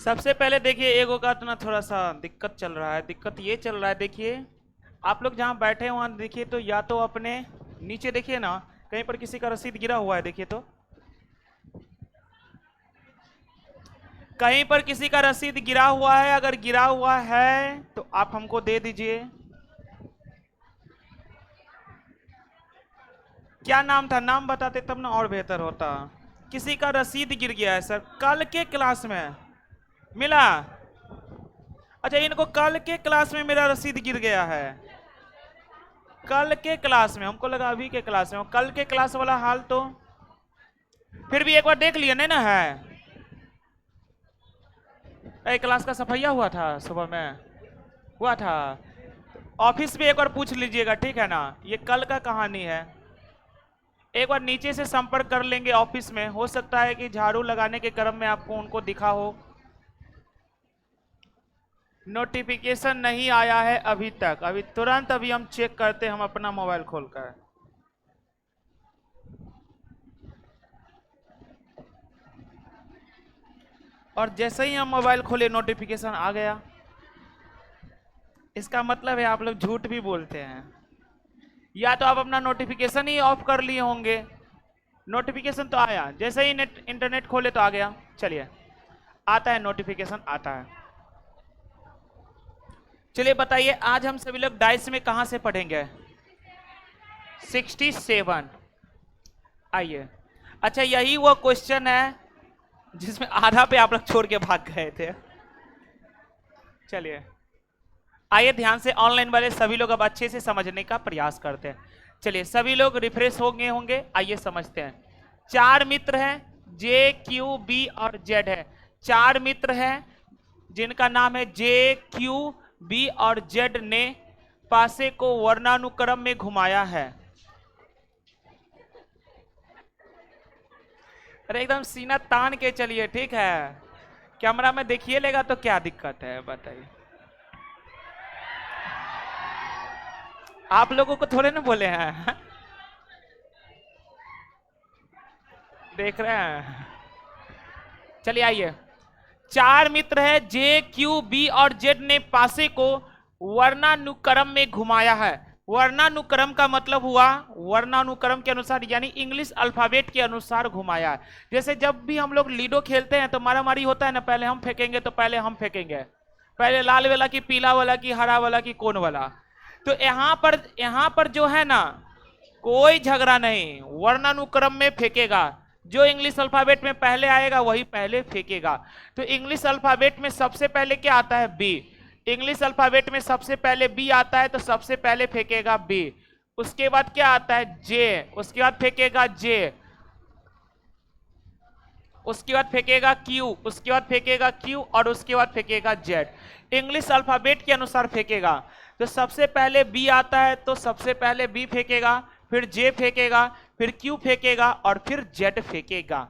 सबसे पहले देखिए एगो का तो ना थोड़ा सा दिक्कत चल रहा है। दिक्कत ये चल रहा है, देखिए आप लोग जहाँ बैठे हैं वहाँ देखिए तो या तो अपने नीचे देखिए ना, कहीं पर किसी का रसीद गिरा हुआ है, देखिए तो कहीं पर किसी का रसीद गिरा हुआ है। अगर गिरा हुआ है तो आप हमको दे दीजिए। क्या नाम था, नाम बताते तब ना और बेहतर होता। किसी का रसीद गिर गया है सर, कल के क्लास में मिला। अच्छा, इनको कल के क्लास में मेरा रसीद गिर गया है। कल के क्लास में, हमको लगा अभी के क्लास में। कल के क्लास वाला हाल तो फिर भी एक बार देख लिया नहीं ना है। क्लास का सफाइया हुआ था सुबह में, हुआ था। ऑफिस में एक बार पूछ लीजिएगा, ठीक है ना। ये कल का कहानी है। एक बार नीचे से संपर्क कर लेंगे ऑफिस में, हो सकता है कि झाड़ू लगाने के क्रम में आपको उनको दिखा हो। नोटिफिकेशन नहीं आया है अभी तक। अभी तुरंत अभी हम चेक करते हैं, हम अपना मोबाइल खोलकर। और जैसे ही हम मोबाइल खोले नोटिफिकेशन आ गया। इसका मतलब है आप लोग झूठ भी बोलते हैं, या तो आप अपना नोटिफिकेशन ही ऑफ कर लिए होंगे। नोटिफिकेशन तो आया, जैसे ही इंटरनेट खोले तो आ गया। चलिए, आता है नोटिफिकेशन, आता है। चलिए बताइए, आज हम सभी लोग डाइस में कहां से पढ़ेंगे? 67। आइए। अच्छा, यही वो क्वेश्चन है जिसमें आधा पे आप लोग छोड़ के भाग गए थे। चलिए आइए, ध्यान से ऑनलाइन वाले सभी लोग अब अच्छे से समझने का प्रयास करते हैं। चलिए सभी लोग रिफ्रेश होंगे। आइए समझते हैं। 4 मित्र हैं, जे क्यू बी और जेड है। 4 मित्र हैं जिनका नाम है जे क्यू बी और जेड ने पासे को वर्णानुक्रम में घुमाया है। अरे एकदम सीना तान के चलिए, ठीक है। कैमरा में देखिए लेगा तो क्या दिक्कत है बताइए। आप लोगों को थोड़े ना बोले हैं, देख रहे हैं। चलिए आइए। 4 मित्र है, जे क्यू बी और जेड ने पासे को वर्णानुक्रम में घुमाया है। वर्णानुक्रम का मतलब हुआ वर्णानुक्रम के अनुसार, यानी इंग्लिश अल्फाबेट के अनुसार घुमाया है। जैसे जब भी हम लोग लूडो खेलते हैं तो मारा मारी होता है ना, पहले हम फेंकेंगे तो पहले हम फेंकेंगे, पहले लाल वाला की, पीला वाला की, हरा वाला की, कौन वाला। तो यहां पर जो है ना, कोई झगड़ा नहीं, वर्णानुक्रम में फेंकेगा। जो इंग्लिश अल्फाबेट में पहले आएगा वही पहले फेंकेगा। तो इंग्लिश अल्फाबेट में सबसे पहले क्या आता है? बी। इंग्लिश अल्फाबेट में सबसे पहले बी आता है तो सबसे पहले फेंकेगा बी। उसके बाद क्या आता है? जे। उसके बाद फेंकेगा जे। उसके बाद फेंकेगा क्यू। उसके बाद फेंकेगा क्यू और उसके बाद फेंकेगा जेड। इंग्लिश अल्फाबेट के अनुसार फेंकेगा। तो सबसे पहले बी आता है तो सबसे पहले बी फेंकेगा, फिर जे फेंकेगा, फिर क्यू फेंकेगा और फिर जेड फेंकेगा।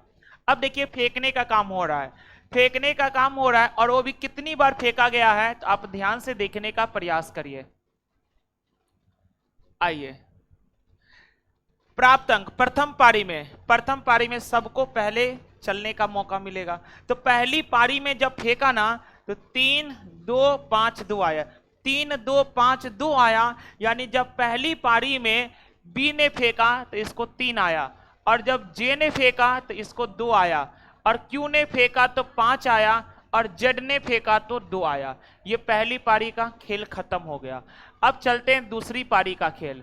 अब देखिए फेंकने का काम हो रहा है, फेंकने का काम हो रहा है, और वो भी कितनी बार फेंका गया है तो आप ध्यान से देखने का प्रयास करिए। आइए, प्राप्त अंक प्रथम पारी में सबको पहले चलने का मौका मिलेगा। तो पहली पारी में जब फेंका ना तो 3 2 5 2 आया। 3 2 5 2 आया, यानी जब पहली पारी में बी ने फेंका तो इसको 3 आया, और जब जे ने फेंका तो इसको 2 आया, और क्यू ने फेंका तो 5 आया, और जेड ने फेंका तो 2 आया। ये पहली पारी का खेल खत्म हो गया। अब चलते हैं दूसरी पारी का खेल।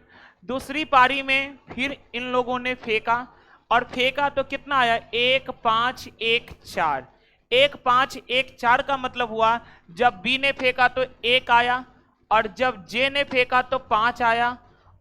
दूसरी पारी में फिर इन लोगों ने फेंका, और फेंका तो कितना आया? 1 5 1 4। 1 5 1 4 का मतलब हुआ जब बी ने फेंका तो 1 आया, और जब जे ने फेंका तो 5 आया,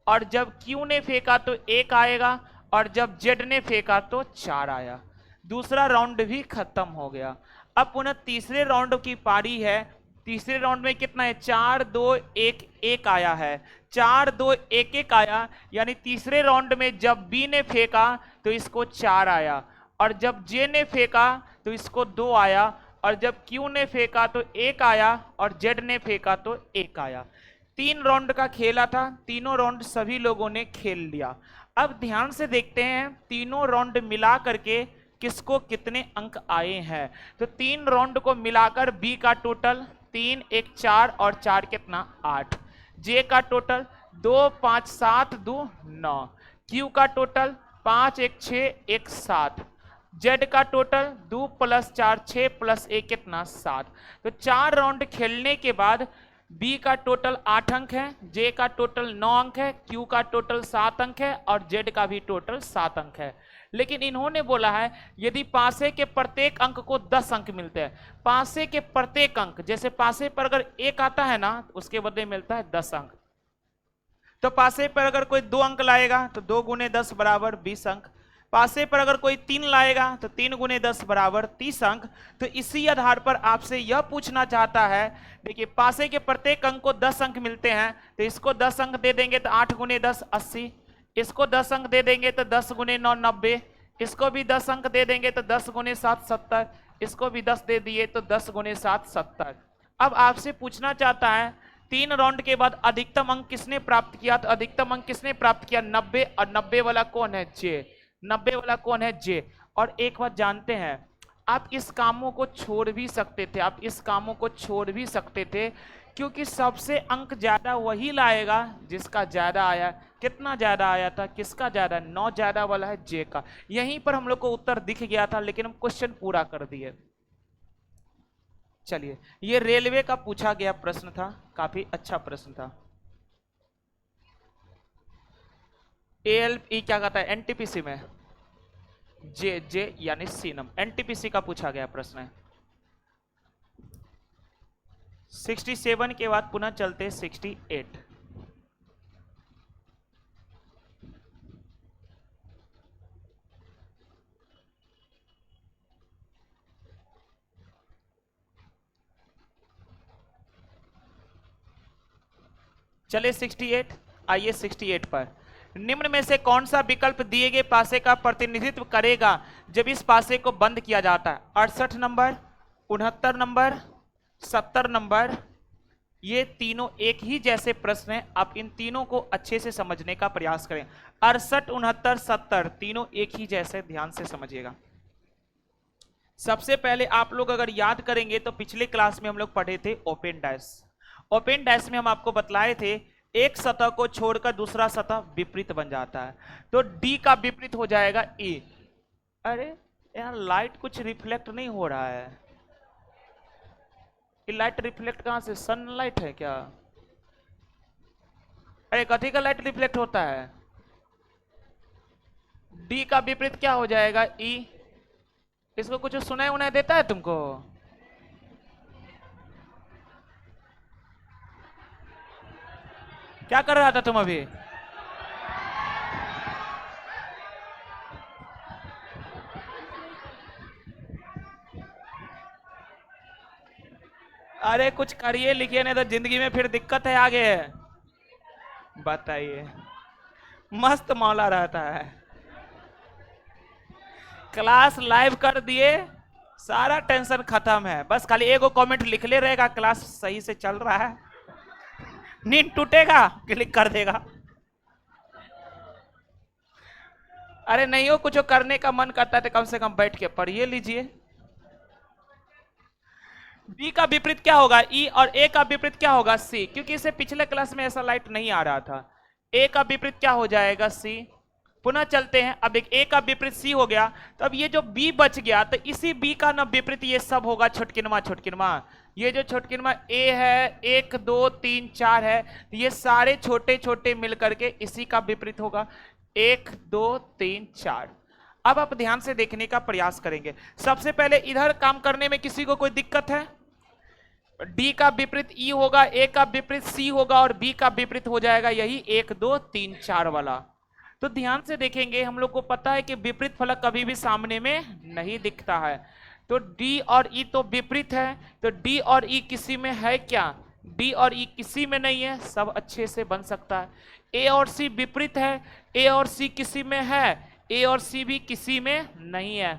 और जब क्यू ने फेंका तो 1 आएगा, और जब जेड ने फेंका तो 4 आया। दूसरा राउंड भी खत्म हो गया। अब पुनः तीसरे राउंड की पारी है। तीसरे राउंड में कितना है? 4 2 1 1 आया है। 4 2 1 1 आया, यानी तीसरे राउंड में जब बी ने फेंका तो इसको 4 आया, और जब जे ने फेंका तो इसको 2 आया, और जब क्यू ने फेंका तो 1 आया, और जेड ने फेंका तो 1 आया। 3 राउंड का खेला था, तीनों राउंड सभी लोगों ने खेल लिया। अब ध्यान से देखते हैं तीनों राउंड मिला करके किसको कितने अंक आए हैं। तो 3 राउंड को मिलाकर बी का टोटल 3 1 4 और 4 कितना 8, जे का टोटल 2 5 7 2 9, क्यू का टोटल 5 1 6 1 7, जेड का टोटल 2 + 4 6 + 1 कितना 7। तो 4 राउंड खेलने के बाद बी का टोटल 8 अंक है, जे का टोटल 9 अंक है, क्यू का टोटल 7 अंक है और जेड का भी टोटल 7 अंक है। लेकिन इन्होंने बोला है यदि पासे के प्रत्येक अंक को 10 अंक मिलते हैं, पासे के प्रत्येक अंक, जैसे पासे पर अगर 1 आता है ना उसके बदले मिलता है 10 अंक, तो पासे पर अगर कोई 2 अंक लाएगा तो 2 × 10 = 20 अंक, पासे पर अगर कोई 3 लाएगा तो 3 × 10 = 30 अंक। तो इसी आधार पर आपसे यह पूछना चाहता है, देखिए पासे के प्रत्येक अंक को 10 अंक मिलते हैं, तो इसको 10 अंक दे देंगे तो 8 × 10 80, इसको 10 अंक दे देंगे तो 10 × 9 90, इसको भी 10 अंक दे देंगे तो 10 × 7 70, इसको भी 10 दे दिए तो 10 × 7 70। अब आपसे पूछना चाहता है 3 राउंड के बाद अधिकतम अंक किसने प्राप्त किया, तो अधिकतम अंक किसने प्राप्त किया 90, और 90 वाला कौन है जे, 90 वाला कौन है जे। और एक बात जानते हैं, आप इस कामों को छोड़ भी सकते थे, आप इस कामों को छोड़ भी सकते थे, क्योंकि सबसे अंक ज्यादा वही लाएगा जिसका ज्यादा आया। कितना ज्यादा आया था, किसका ज्यादा, 9 ज्यादा वाला है जे का। यहीं पर हम लोग को उत्तर दिख गया था, लेकिन हम क्वेश्चन पूरा कर दिए। चलिए, ये रेलवे का पूछा गया प्रश्न था, काफी अच्छा प्रश्न था। एएलई क्या कहता है एनटीपीसी में, जे जे यानी सीनम, एनटीपीसी का पूछा गया प्रश्न है। 67 के बाद पुनः चलते 68। चले 68, आइए 68 पर। निम्न में से कौन सा विकल्प दिए गए पासे का प्रतिनिधित्व करेगा जब इस पासे को बंद किया जाता है। 68 नंबर, 69 नंबर, 70 नंबर, ये तीनों एक ही जैसे प्रश्न हैं, आप इन तीनों को अच्छे से समझने का प्रयास करें। 68 69 70 तीनों एक ही जैसे, ध्यान से समझिएगा। सबसे पहले आप लोग अगर याद करेंगे तो पिछले क्लास में हम लोग पढ़े थे ओपन डैश। ओपन डैश में हम आपको बतलाए थे एक सतह को छोड़कर दूसरा सतह विपरीत बन जाता है, तो डी का विपरीत हो जाएगा ए। अरे यार लाइट कुछ रिफ्लेक्ट नहीं हो रहा है, ये लाइट रिफ्लेक्ट कहां से, सनलाइट है क्या? अरे कथी का लाइट रिफ्लेक्ट होता है? डी का विपरीत क्या हो जाएगा ई। इसको कुछ सुनाई उनाई देता है तुमको? क्या कर रहा था तुम अभी? अरे कुछ करिए लिखिए, नहीं तो जिंदगी में फिर दिक्कत है आगे। बताइए, मस्त मौला रहता है। क्लास लाइव कर दिए, सारा टेंशन खत्म है, बस खाली एगो कमेंट लिख ले रहेगा क्लास सही से चल रहा है, नींद टूटेगा क्लिक कर देगा। अरे नहीं हो कुछ करने का मन करता है तो कम से कम बैठ के पढ़िए लीजिए। बी का विपरीत क्या होगा ई, और ए का विपरीत क्या होगा सी, क्योंकि इसे पिछले क्लास में ऐसा लाइट नहीं आ रहा था। ए का विपरीत क्या हो जाएगा सी। पुनः चलते हैं, अब एक ए का विपरीत सी हो गया, तो अब ये जो बी बच गया तो इसी बी का ना विपरीत ये सब होगा छोटकिनमा छोटकिनमा। ये जो छोटकिनमा ए है 1 2 3 4 है, तो ये सारे छोटे छोटे मिलकर के इसी का विपरीत होगा 1 2 3 4। अब आप ध्यान से देखने का प्रयास करेंगे। सबसे पहले इधर काम करने में किसी को कोई दिक्कत है? डी का विपरीत ई होगा, ए का विपरीत सी होगा और बी का विपरीत हो जाएगा यही 1 2 3 4 वाला। तो ध्यान से देखेंगे, हम लोग को पता है कि विपरीत फलक कभी भी सामने में नहीं दिखता है, तो डी और ई तो विपरीत है, तो डी और ई किसी में है क्या? डी और ई किसी में नहीं है, सब अच्छे से बन सकता है। ए और सी विपरीत है, ए और सी किसी में है, ए और सी भी किसी में नहीं है।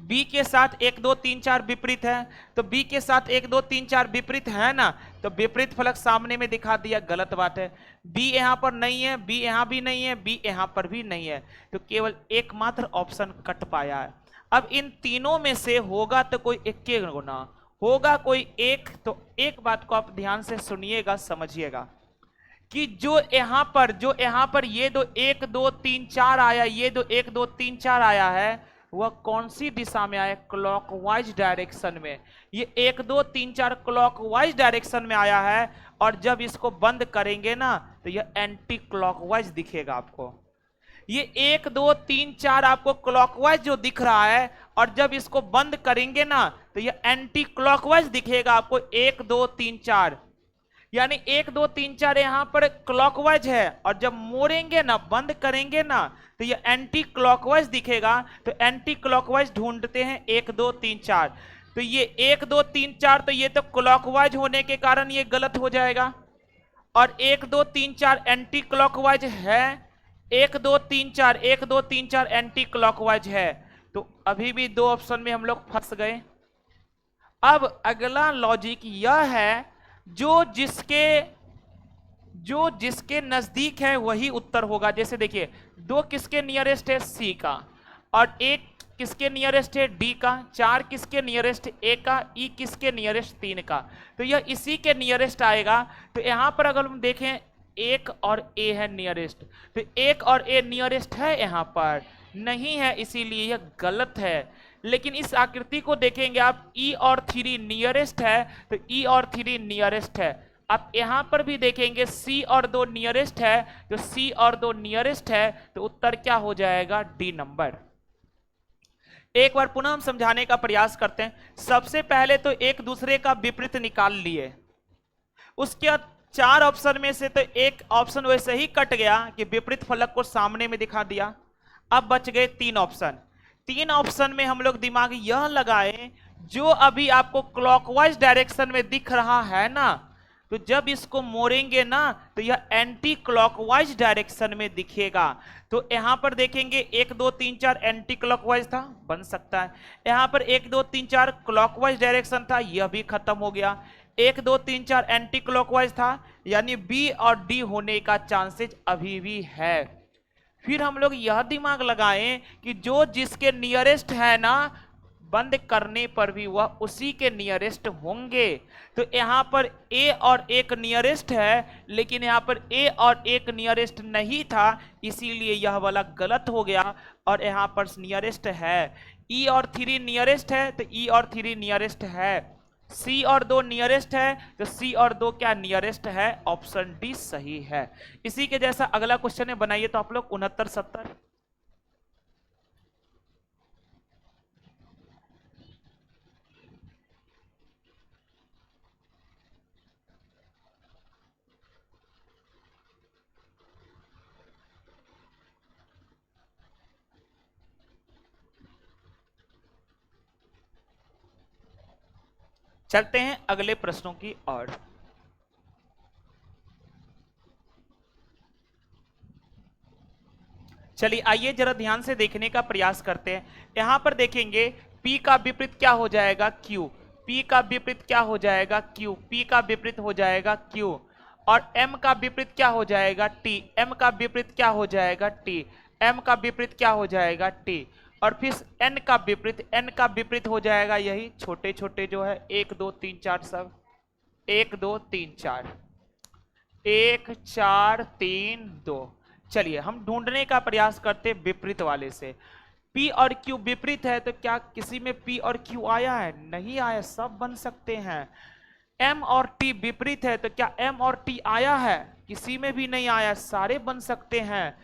बी के साथ 1 2 3 4 विपरीत है, तो बी के साथ 1 2 3 4 विपरीत है ना, तो विपरीत फलक सामने में दिखा दिया, गलत बात है। बी यहां पर नहीं है, बी यहां भी नहीं है, बी यहां पर भी नहीं है, तो केवल एकमात्र ऑप्शन कट पाया है। अब इन तीनों में से होगा तो कोई एक के गुना होगा, कोई एक। तो एक बात को आप ध्यान से सुनिएगा, समझिएगा कि जो यहां पर ये दो 1 2 3 4 आया, ये दो 1 2 3 4 आया है, वह कौन सी दिशा में आया? क्लॉकवाइज डायरेक्शन में। ये 1 2 3 4 क्लॉकवाइज डायरेक्शन में आया है, और जब इसको बंद करेंगे ना तो यह एंटी क्लॉकवाइज दिखेगा आपको। ये 1 2 3 4 आपको क्लॉकवाइज जो दिख रहा है, और जब इसको बंद करेंगे ना तो यह एंटी क्लॉकवाइज दिखेगा आपको। 1 2 3 4 यानी 1 2 3 4 यहां पर क्लॉकवाइज है, और जब मोड़ेंगे ना, बंद करेंगे ना, तो ये एंटी क्लॉकवाइज दिखेगा। तो एंटी क्लॉकवाइज ढूंढते हैं 1 2 3 4। तो ये 1 2 3 4, तो ये तो क्लॉकवाइज होने के कारण ये गलत हो जाएगा, और 1 2 3 4 एंटी क्लॉकवाइज है। 1 2 3 4 1 2 3 4 एंटी क्लॉकवाइज है, तो अभी भी दो ऑप्शन में हम लोग फंस गए। अब अगला लॉजिक यह है, जो जिसके नजदीक है वही उत्तर होगा। जैसे देखिए, 2 किसके नियरेस्ट है? सी का, और 1 किसके नियरेस्ट है? डी का, 4 किसके नियरेस्ट? ए का, ई किसके नियरेस्ट? 3 का, तो यह इसी के नियरेस्ट आएगा। तो यहां पर अगर हम देखें, 1 और ए है नियरेस्ट, तो 1 और ए नियरेस्ट है, यहां पर नहीं है, इसीलिए यह गलत है। लेकिन इस आकृति को देखेंगे आप, ई और 3 नियरेस्ट है, तो ई और 3 नियरेस्ट है। आप यहां पर भी देखेंगे, सी और 2 नियरेस्ट है, तो सी और 2 नियरेस्ट है, तो उत्तर क्या हो जाएगा? D number. एक बार पुनः हम समझाने का प्रयास करते हैं। सबसे पहले तो एक दूसरे का विपरीत निकाल लिए, उसके बाद 4 ऑप्शन में से तो एक ऑप्शन वैसे ही कट गया कि विपरीत फलक को सामने में दिखा दिया। अब बच गए 3 ऑप्शन। 3 ऑप्शन में हम लोग दिमाग यह लगाए, जो अभी आपको क्लॉकवाइज डायरेक्शन में दिख रहा है ना, तो जब इसको मोड़ेंगे ना तो यह एंटी क्लॉकवाइज डायरेक्शन में दिखेगा। तो यहां पर देखेंगे 1 2 3 4 एंटी क्लॉकवाइज था, बन सकता है। यहां पर 1 2 3 4 क्लॉकवाइज डायरेक्शन था, यह भी खत्म हो गया। 1 2 3 4 एंटी क्लॉकवाइज था, यानी बी और डी होने का चांसेस अभी भी है। फिर हम लोग यह दिमाग लगाएं कि जो जिसके नियरेस्ट है ना, बंद करने पर भी वह उसी के नियरेस्ट होंगे। तो यहां पर ए और 1 नियरेस्ट है, लेकिन यहां पर ए और 1 नियरेस्ट नहीं था, इसीलिए यह वाला गलत हो गया, और यहां पर नियरेस्ट है। ई और 3 नियरेस्ट है, तो ई और 3 नियरेस्ट है। सी और 2 नियरेस्ट है, तो सी और 2 क्या नियरेस्ट है? ऑप्शन डी सही है। इसी के जैसा अगला क्वेश्चन है, बनाइए तो आप लोग 69 70। चलते हैं अगले प्रश्नों की ओर। चलिए आइए जरा ध्यान से देखने का प्रयास करते हैं। यहां पर देखेंगे, P का विपरीत क्या हो जाएगा? Q। P का विपरीत क्या हो जाएगा? Q। P का विपरीत हो जाएगा Q। और M का विपरीत क्या हो जाएगा? T। M का विपरीत क्या हो जाएगा? T। M का विपरीत क्या हो जाएगा? T। और फिर N का विपरीत, N का विपरीत हो जाएगा यही छोटे छोटे जो है 1 2 3 4 सब 1 2 3 4 1 4 3 2। चलिए हम ढूंढने का प्रयास करते विपरीत वाले से। P और Q विपरीत है, तो क्या किसी में P और Q आया है? नहीं आया, सब बन सकते हैं। M और T विपरीत है, तो क्या M और T आया है? किसी में भी नहीं आया, सारे बन सकते हैं।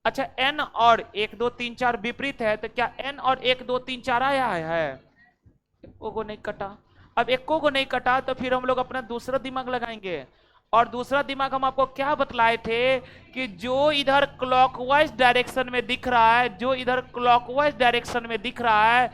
अच्छा, N और 1 2 3 4 विपरीत है, तो क्या N और 1 2 3 4 आया है? एको को नहीं कटा। अब एको को नहीं कटा तो फिर हम लोग अपना दूसरा दिमाग लगाएंगे, और दूसरा दिमाग हम आपको क्या बतलाए थे कि जो इधर क्लॉकवाइज डायरेक्शन में दिख रहा है, जो इधर क्लॉकवाइज डायरेक्शन में दिख रहा है,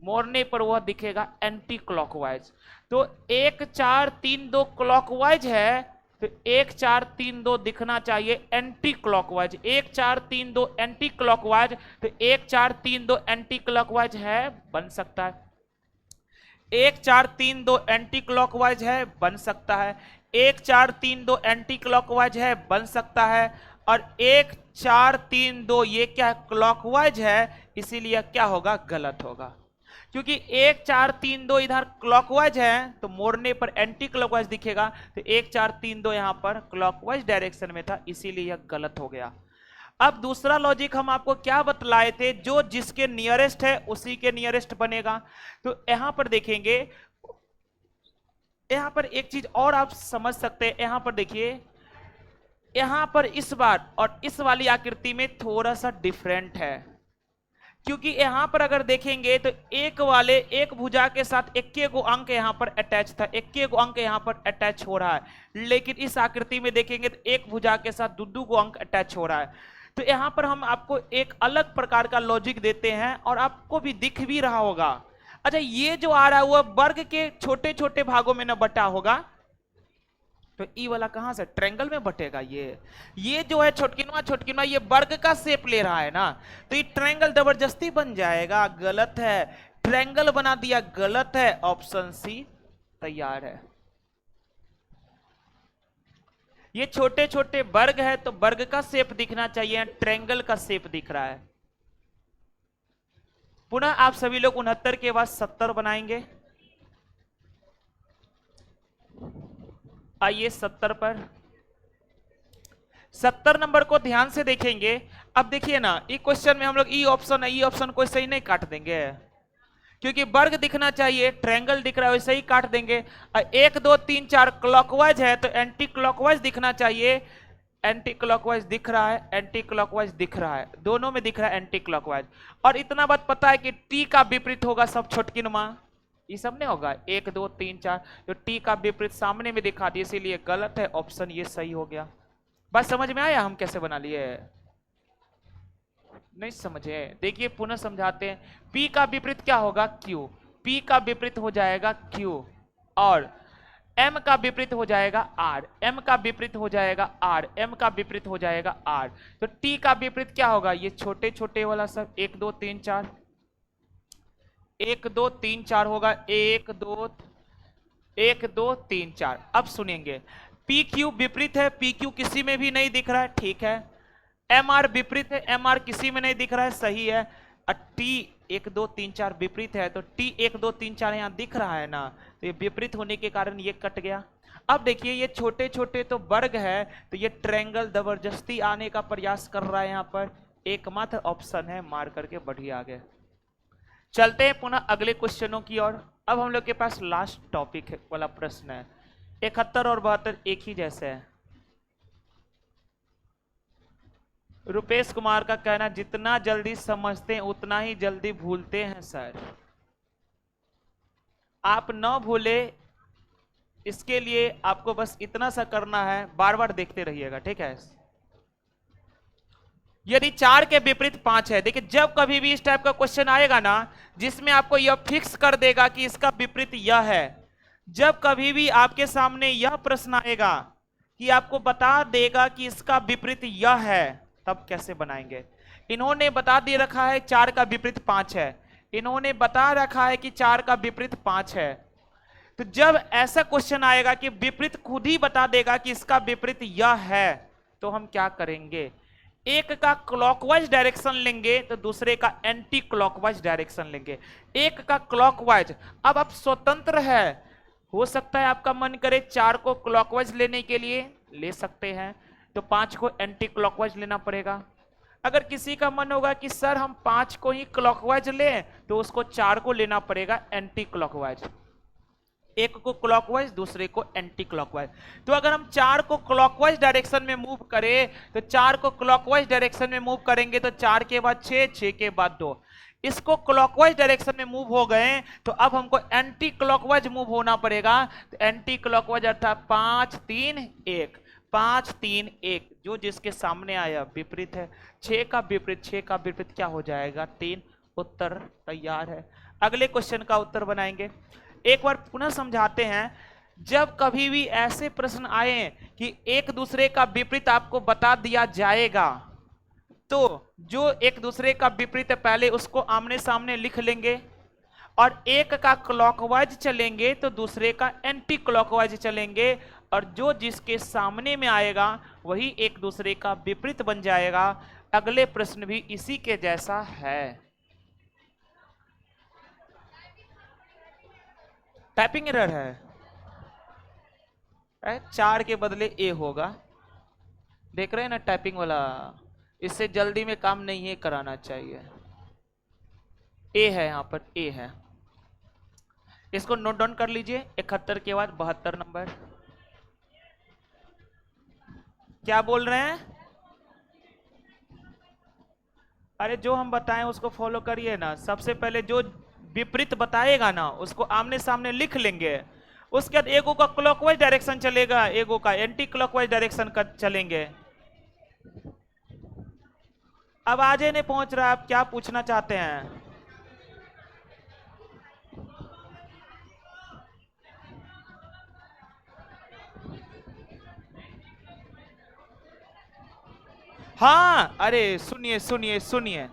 मोड़ने पर वह दिखेगा एंटी क्लॉकवाइज। तो 1 4 3 2 क्लॉकवाइज है, तो 1 4 3 2 दिखना चाहिए एंटी क्लॉकवाइज, 1 4 3 2 एंटी क्लॉकवाइज। तो 1 4 3 2 एंटी क्लॉकवाइज है, बन सकता है। 1 4 3 2 एंटी क्लॉकवाइज है, बन सकता है। 1 4 3 2 एंटी क्लॉकवाइज है, बन सकता है। और 1 4 3 2 ये क्या है, क्लॉकवाइज है, इसीलिए क्या होगा, गलत होगा। क्योंकि 1 4 3 2 इधर क्लॉकवाइज है तो मोड़ने पर एंटी क्लॉकवाइज दिखेगा, तो 1 4 3 2 यहां पर क्लॉकवाइज डायरेक्शन में था, इसीलिए यह गलत हो गया। अब दूसरा लॉजिक हम आपको क्या बतलाए थे, जो जिसके नियरेस्ट है उसी के नियरेस्ट बनेगा। तो यहां पर देखेंगे, यहां पर एक चीज और आप समझ सकते हैं, यहां पर देखिए, यहां पर इस बार और इस वाली आकृति में थोड़ा सा डिफरेंट है। क्योंकि यहां पर अगर देखेंगे तो एक भुजा के साथ इक्के को अंक यहां पर अटैच था, इक्के को अंक यहां पर अटैच हो रहा है। लेकिन इस आकृति में देखेंगे तो एक भुजा के साथ दो को अंक अटैच हो रहा है। तो यहां पर हम आपको एक अलग प्रकार का लॉजिक देते हैं और आपको भी दिख भी रहा होगा। अच्छा, ये जो आ रहा है वह वर्ग के छोटे छोटे भागों में न बटा होगा, तो ई वाला कहां से ट्रायंगल में बटेगा। ये जो है छोटकिनवा ये वर्ग का शेप ले रहा है ना, तो ये ट्रायंगल जबरदस्ती बन जाएगा, गलत है। ट्रायंगल बना दिया, गलत है। ऑप्शन सी तैयार है। ये छोटे छोटे वर्ग है तो वर्ग का शेप दिखना चाहिए, ट्रायंगल का शेप दिख रहा है। पुनः आप सभी लोग 69 के बाद 70 बनाएंगे। आइए 70 पर, 70 नंबर को ध्यान से देखेंगे। अब देखिए ना, ई क्वेश्चन में हम लोग ई ऑप्शन है, ई ऑप्शन को सही नहीं काट देंगे, क्योंकि वर्ग दिखना चाहिए, ट्रायंगल दिख रहा है वैसे ही काट देंगे। 1 2 3 4 क्लॉकवाइज है तो एंटी क्लॉकवाइज दिखना चाहिए, एंटी क्लॉकवाइज दिख रहा है, एंटी क्लॉकवाइज दिख रहा है, दोनों में दिख रहा है एंटी क्लॉकवाइज। और इतना बात पता है कि टी का विपरीत होगा सब छोटकिनमा, ये सब नहीं होगा 1 2 3 4, तो टी का विपरीत सामने में दिखा दिया, इसीलिए गलत है। ऑप्शन ये सही हो गया। बात समझ में आया हम कैसे बना लिए, नहीं समझे? देखिए पुनः समझाते हैं। P का विपरीत क्या होगा, Q। P का विपरीत हो जाएगा Q, और M का विपरीत हो जाएगा R, M का विपरीत हो जाएगा R, M का विपरीत हो जाएगा R। तो T का विपरीत क्या होगा, ये छोटे छोटे वाला सब 1 2 3 4, 1 2 3 4 होगा, 1 2 3 4। अब सुनेंगे, PQ विपरीत है, PQ किसी में भी नहीं दिख रहा है, ठीक है। MR विपरीत है, MR किसी में नहीं दिख रहा है, सही है। T 1 2 3 4 विपरीत है, तो T 1 2 3 4 यहां दिख रहा है ना, तो ये विपरीत होने के कारण ये कट गया। अब देखिए, ये छोटे छोटे तो वर्ग है, तो ये ट्रायंगल जबरदस्ती आने का प्रयास कर रहा है। यहां पर एकमात्र ऑप्शन है, मार करके बढ़िए आगे चलते हैं पुनः अगले क्वेश्चनों की ओर। अब हम लोग के पास लास्ट टॉपिक वाला प्रश्न है। 71 और 72 एक ही जैसे है। रुपेश कुमार का कहना, जितना जल्दी समझते हैं उतना ही जल्दी भूलते हैं सर। आप न भूले, इसके लिए आपको बस इतना सा करना है, बार बार देखते रहिएगा, ठीक है। यदि 4 के विपरीत 5 है, देखिए जब कभी भी इस टाइप का क्वेश्चन आएगा ना, जिसमें आपको यह फिक्स कर देगा कि इसका विपरीत यह है, जब कभी भी आपके सामने यह प्रश्न आएगा कि आपको बता देगा कि इसका विपरीत यह है, तब कैसे बनाएंगे। इन्होंने बता दे रखा है 4 का विपरीत 5 है, इन्होंने बता रखा है कि 4 का विपरीत 5 है। तो जब ऐसा क्वेश्चन आएगा कि विपरीत खुद ही बता देगा कि इसका विपरीत यह है, तो हम क्या करेंगे, एक का क्लॉकवाइज डायरेक्शन लेंगे तो दूसरे का एंटी क्लॉकवाइज डायरेक्शन लेंगे। एक का क्लॉकवाइज, अब आप स्वतंत्र है, हो सकता है आपका मन करे 4 को क्लॉकवाइज लेने के लिए ले सकते हैं, तो 5 को एंटी क्लॉकवाइज लेना पड़ेगा। अगर किसी का मन होगा कि सर हम 5 को ही क्लॉकवाइज लें, तो उसको 4 को लेना पड़ेगा एंटी क्लॉकवाइज। एक को क्लॉकवाइज, दूसरे को एंटी क्लॉकवाइज। तो अगर हम 4 को क्लॉकवाइज डायरेक्शन में मूव करें, तो 4 को क्लॉकवाइज डायरेक्शन में मूव करेंगे तो 4 के बाद 6, 6 के बाद 2, इसको क्लॉकवाइज डायरेक्शन में मूव हो गए, तो अब हमको एंटी क्लॉकवाइज मूव होना पड़ेगा। तो एंटी क्लॉकवाइज अर्थात 5 3 1, 5 3 1, जो जिसके सामने आया विपरीत है। 6 का विपरीत, 6 का विपरीत क्या हो जाएगा, 3। उत्तर तैयार है। अगले क्वेश्चन का उत्तर बनाएंगे। एक बार पुनः समझाते हैं। जब कभी भी ऐसे प्रश्न आए कि एक दूसरे का विपरीत आपको बता दिया जाएगा, तो जो एक दूसरे का विपरीत है पहले उसको आमने सामने लिख लेंगे, और एक का क्लॉकवाइज चलेंगे तो दूसरे का एंटी क्लॉकवाइज चलेंगे, और जो जिसके सामने में आएगा वही एक दूसरे का विपरीत बन जाएगा। अगले प्रश्न भी इसी के जैसा है। टाइपिंग एरर है, 4 के बदले ए होगा। देख रहे हैं ना टाइपिंग वाला, इससे जल्दी में काम नहीं है कराना चाहिए। ए है, यहां पर ए है, इसको नोट डाउन कर लीजिए। 71 के बाद 72 नंबर। क्या बोल रहे हैं? अरे जो हम बताएं उसको फॉलो करिए ना। सबसे पहले जो विपरीत बताएगा ना उसको आमने सामने लिख लेंगे, उसके बाद एगो का क्लॉकवाइज डायरेक्शन चलेगा, एगो का एंटी क्लॉकवाइज डायरेक्शन का चलेंगे। अब आजे नहीं पहुंच रहा, आप क्या पूछना चाहते हैं? हाँ, अरे सुनिए सुनिए सुनिए,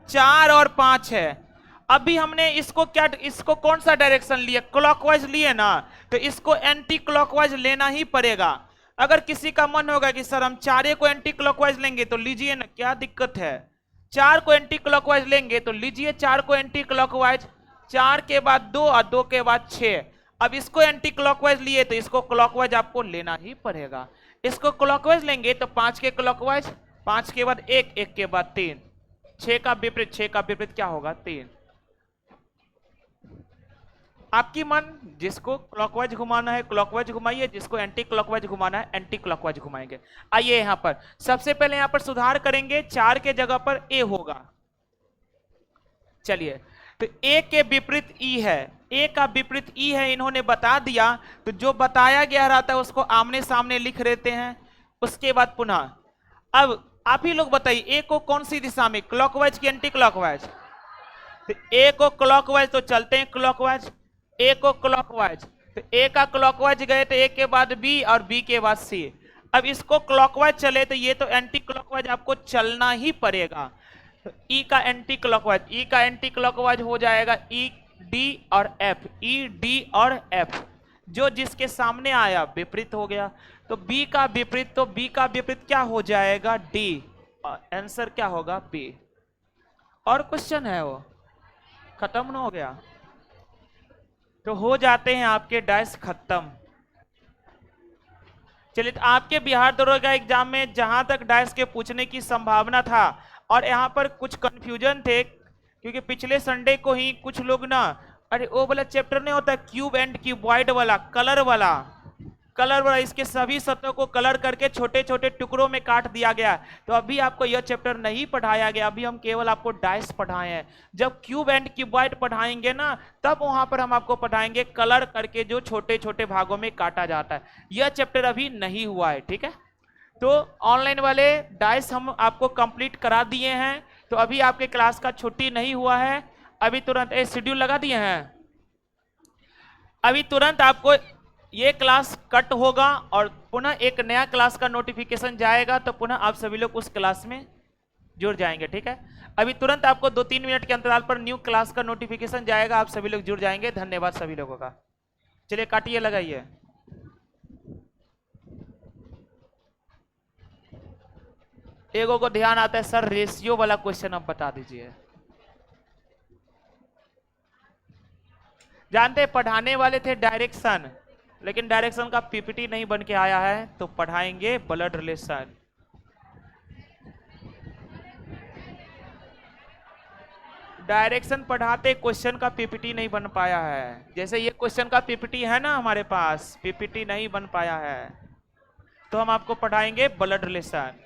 4 और 5 है। अभी हमने इसको क्या, इसको कौन सा डायरेक्शन लिया? क्लॉकवाइज लिए ना, तो इसको एंटी क्लॉकवाइज लेना ही पड़ेगा। अगर किसी का मन होगा कि सर हम 4 को एंटी क्लॉकवाइज लेंगे तो लीजिए ना, क्या दिक्कत है? 4 को एंटी क्लॉकवाइज लेंगे तो लीजिए 4 को एंटी क्लॉकवाइज। 4 के बाद 2 और 2 के बाद 6। अब इसको एंटी क्लॉकवाइज लिए तो इसको क्लॉकवाइज आपको लेना ही पड़ेगा। इसको क्लॉकवाइज लेंगे तो 5 के क्लॉकवाइज, 5 के बाद 1, 1 के बाद 3, 6 का विपरीत, 6 का विपरीत क्या होगा? 3। आपकी मन, जिसको क्लॉकवाइज घुमाना है क्लॉकवाइज घुमाइए, जिसको एंटी क्लॉकवाइज घुमाना है एंटी क्लॉकवाइज घुमाएंगे। आइए यहां पर सबसे पहले यहां पर सुधार करेंगे, 4 के जगह पर ए होगा। चलिए, तो ए के विपरीत ई है, ए का विपरीत ई है, इन्होंने बता दिया, तो जो बताया गया रहता है उसको आमने सामने लिख देते हैं। उसके बाद पुनः अब आप ही लोग बताइए, ए को कौन सी दिशा में, क्लॉकवाइज की एंटी क्लॉकवाइज? तो ए को क्लॉकवाइज तो चलते हैं क्लॉकवाइज, ए को क्लॉकवाइज, तो ए का क्लॉकवाइज गए तो ए के बाद बी और बी के बाद सी। अब इसको क्लॉकवाइज चले तो ये तो एंटी क्लॉकवाइज आपको चलना ही पड़ेगा। तो ई का एंटी क्लॉकवाइज, ई का एंटी क्लॉकवाइज हो जाएगा ई डी और एफ, ई डी और एफ। जो जिसके सामने आया विपरीत हो गया, तो बी का विपरीत, तो बी का विपरीत क्या हो जाएगा? डी, और आंसर क्या होगा? बी। और क्वेश्चन है वो खत्म न हो गया, तो हो जाते हैं आपके डाइस खत्म। चलिए, तो आपके बिहार दरोगा एग्जाम में जहां तक डाइस के पूछने की संभावना था, और यहां पर कुछ कंफ्यूजन थे, क्योंकि पिछले संडे को ही कुछ लोग ना, अरे वो वाला चैप्टर नहीं होता क्यूब एंड क्यूबॉइड वाला, कलर वाला, इसके सभी सतहों को कलर करके छोटे छोटे टुकड़ों में काट दिया गया। तो अभी आपको यह चैप्टर नहीं पढ़ाया गया, अभी हम केवल आपको डाइस पढ़ाए हैं। जब क्यूब एंड क्यूबॉइड पढ़ाएंगे ना, तब वहां पर हम आपको पढ़ाएंगे कलर करके जो छोटे छोटे भागों में काटा जाता है। यह चैप्टर अभी नहीं हुआ है, ठीक है? तो ऑनलाइन वाले डाइस हम आपको कंप्लीट करा दिए हैं, तो अभी आपके क्लास का छुट्टी नहीं हुआ है। अभी तुरंत शेड्यूल लगा दिए हैं, अभी तुरंत आपको ये क्लास कट होगा और पुनः एक नया क्लास का नोटिफिकेशन जाएगा, तो पुनः आप सभी लोग उस क्लास में जुड़ जाएंगे, ठीक है? अभी तुरंत आपको 2-3 मिनट के अंतराल पर न्यू क्लास का नोटिफिकेशन जाएगा, आप सभी लोग जुड़ जाएंगे। धन्यवाद सभी लोगों का। चलिए काटिए, लगाइए। एगो को ध्यान आता है, सर रेशियो वाला क्वेश्चन आप बता दीजिए। जानते पढ़ाने वाले थे डायरेक्शन, लेकिन डायरेक्शन का पीपीटी नहीं बन के आया है, तो पढ़ाएंगे ब्लड रिलेशन। डायरेक्शन पढ़ाते क्वेश्चन का पीपीटी नहीं बन पाया है। जैसे ये क्वेश्चन का पीपीटी है ना हमारे पास, पीपीटी नहीं बन पाया है, तो हम आपको पढ़ाएंगे ब्लड रिलेशन।